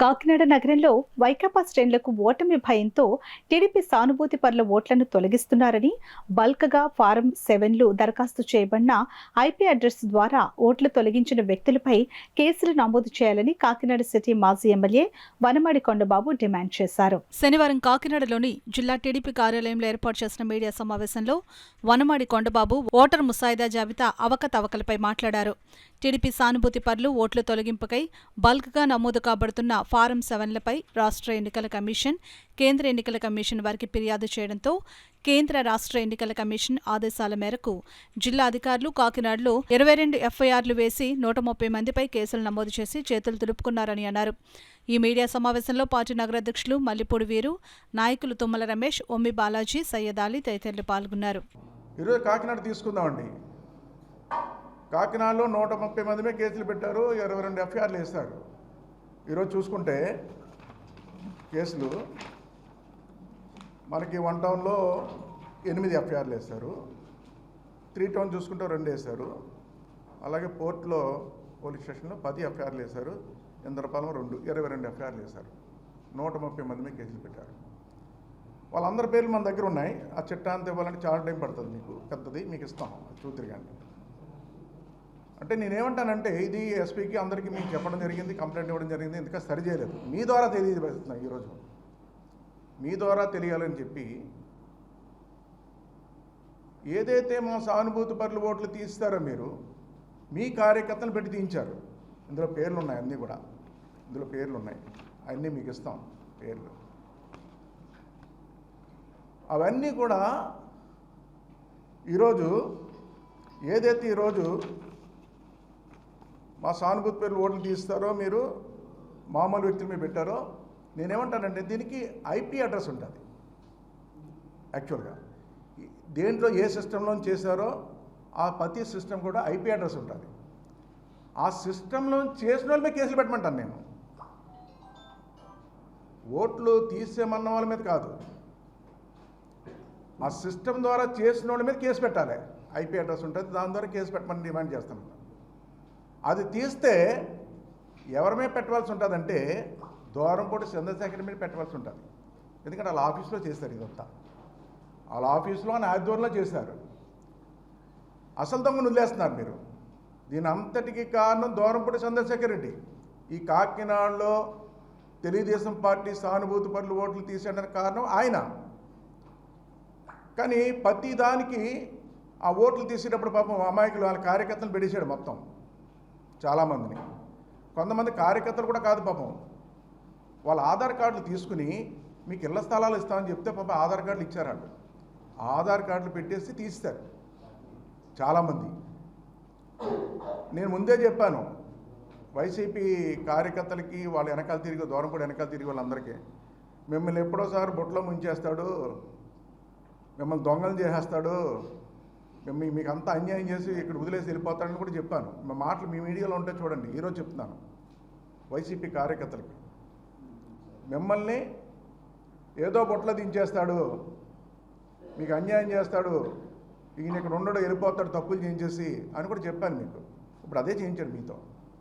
కాకినాడ నగరంలో వైకాపా శ్రేణులకు ఓటమి భయంతో టీడీపీ సానుభూతి పరుల ఓట్లను తొలగిస్తున్నారని, బల్క్గా ఫారం 7లు దరఖాస్తు చేయబడిన ఐపీ అడ్రస్ ద్వారా ఓట్లు తొలగించిన వ్యక్తులపై కేసులు నమోదు చేయాలని కాకినాడ సిటీ మాజీ ఎమ్మెల్యే వనమాడి కొండబాబు డిమాండ్ చేశారు. శనివారం కాకినాడలోని జిల్లా టీడీపీ కార్యాలయంలో ఏర్పాటు చేసిన మీడియా సమావేశంలో వనమాడి కొండబాబు ఓటర్ ముసాయిదా జాబితా అవకతవకలపై మాట్లాడారు. టీడీపీ సానుభూతి పరులు ఓట్ల తొలగింపుకై బల్క్గా నమోదు కాబడుతున్న ఫారం 7లపై రాష్ట్ర ఎన్నికల కమిషన్, కేంద్ర ఎన్నికల కమిషన్ వారికి ఫిర్యాదు చేయడంతో కేంద్ర రాష్ట్ర ఎన్నికల కమిషన్ ఆదేశాల మేరకు జిల్లా అధికారులు కాకినాడలో 22 ఎఫ్ఐఆర్లు వేసి 130 మందిపై కేసులు నమోదు చేసి చేతులు దులుపుకున్నారని అన్నారు. ఈ మీడియా సమావేశంలో పార్టీ నగరాధ్యక్షులు మల్లిపూడి వీరు, నాయకులు తుమ్మల రమేష్, ఒమ్మి బాలాజీ, సయ్యద్ అలీ తదితరులు పాల్గొన్నారు. ఈరోజు కాకినాడ తీసుకుందామండి. కాకినాడలో 130 మందిమే కేసులు పెట్టారు, 22 ఎఫ్ఐఆర్లు వేస్తారు. ఈరోజు చూసుకుంటే కేసులు మనకి 1 టౌన్లో 8 ఎఫ్ఐఆర్లు వేస్తారు, 3 టౌన్ చూసుకుంటే 2 వేస్తారు, అలాగే పోర్ట్లో పోలీస్ స్టేషన్లో 10 ఎఫ్ఐఆర్లు వేశారు, ఇంద్రపాలెం 2, 22 ఎఫ్ఐఆర్లు వేశారు. 130 మందిమే కేసులు పెట్టారు. వాళ్ళందరి పేర్లు మన దగ్గర ఉన్నాయి. ఆ చిట్టా అంతా ఇవ్వాలంటే చాలా టైం పడుతుంది, మీకు పెద్దది మీకు ఇస్తాం చూతిరిగండి. అంటే నేనేమంటానంటే ఇది ఎస్పీకి అందరికీ మీకు చెప్పడం జరిగింది, కంప్లైంట్ ఇవ్వడం జరిగింది, ఎందుకంటే సరి చేయలేదు. మీ ద్వారా తెలియజేస్తున్నా, ఈరోజు మీ ద్వారా తెలియాలని చెప్పి ఏదైతే మా సానుభూతి పరులు ఓట్లు తీస్తారో మీరు మీ కార్యకర్తలు పెట్టి తీయించారు. ఇందులో పేర్లు ఉన్నాయి, అన్నీ కూడా ఇందులో పేర్లు ఉన్నాయి, అన్నీ మీకు ఇస్తాం పేర్లు. అవన్నీ కూడా ఈరోజు ఏదైతే ఈరోజు మా సానుభూతి పేర్లు ఓట్లు తీస్తారో మీరు మామూలు వ్యక్తుల మీద పెట్టారో, నేనేమంటానంటే దీనికి ఐపీ అడ్రస్ ఉంటుంది. యాక్చువల్గా దేంట్లో ఏ సిస్టంలో చేశారో ఆ ప్రతి సిస్టమ్ కూడా ఐపీ అడ్రస్ ఉంటుంది. ఆ సిస్టంలో చేసిన వాళ్ళ మీద కేసులు పెట్టమంటాను నేను. ఓట్లు తీసేమన్న వాళ్ళ మీద కాదు, ఆ సిస్టమ్ ద్వారా చేసిన వాళ్ళ మీద కేసు పెట్టాలి. ఐపీ అడ్రస్ ఉంటుంది, దాని ద్వారా కేసు పెట్టమని డిమాండ్ చేస్తాను. అది తీస్తే ఎవరి మీద పెట్టవలసి ఉంటుందంటే దూరంపూడి చంద్రశేఖర్ మీద పెట్టవలసి ఉంటుంది. ఎందుకంటే వాళ్ళ ఆఫీస్లో చేశారు, ఇదంతా వాళ్ళ ఆఫీస్లో ఆయన ఆధ్వర్యంలో చేశారు. అసలు దొంగను వదిలేస్తున్నారు మీరు. దీని అంతటికీ కారణం దూరంపూడి చంద్రశేఖర్ రెడ్డి. ఈ కాకినాడలో తెలుగుదేశం పార్టీ సానుభూతి పరులు ఓట్లు తీసేయడానికి కారణం ఆయన. కానీ ప్రతి దానికి ఆ ఓట్లు తీసేటప్పుడు పాపం అమాయకులు వాళ్ళ కార్యకర్తలు పెట్టేశాడు మొత్తం చాలామందిని. కొంతమంది కార్యకర్తలు కూడా కాదు పాపం, వాళ్ళ ఆధార్ కార్డులు తీసుకుని మీకు ఇళ్ల స్థలాలు ఇస్తామని చెప్తే పాపం ఆధార్ కార్డులు ఇచ్చారు. వాళ్ళు ఆధార్ కార్డులు పెట్టేసి తీస్తారు చాలామంది. నేను ముందే చెప్పాను వైసీపీ కార్యకర్తలకి, వాళ్ళ వెనకాల తిరిగి దూరంపూడి వెనకాల తిరిగి వాళ్ళందరికీ, మిమ్మల్ని ఎప్పుడోసారి బొట్లో ముంచేస్తాడు, మిమ్మల్ని దొంగలు చేసేస్తాడు, మీకు అంతా అన్యాయం చేసి ఇక్కడ వదిలేసి వెళ్ళిపోతాడని కూడా చెప్పాను. మా మాటలు మీ మీడియాలో ఉంటే చూడండి. ఈరోజు చెప్తున్నాను వైసీపీ కార్యకర్తలకి, మిమ్మల్ని ఏదో బొట్లో దించేస్తాడు, మీకు అన్యాయం చేస్తాడు, ఈయన ఇక్కడ ఉండడు, వెళ్ళిపోతాడు తప్పులు చేయించేసి అని కూడా చెప్పాను మీకు. ఇప్పుడు అదే చేయించాడు మీతో.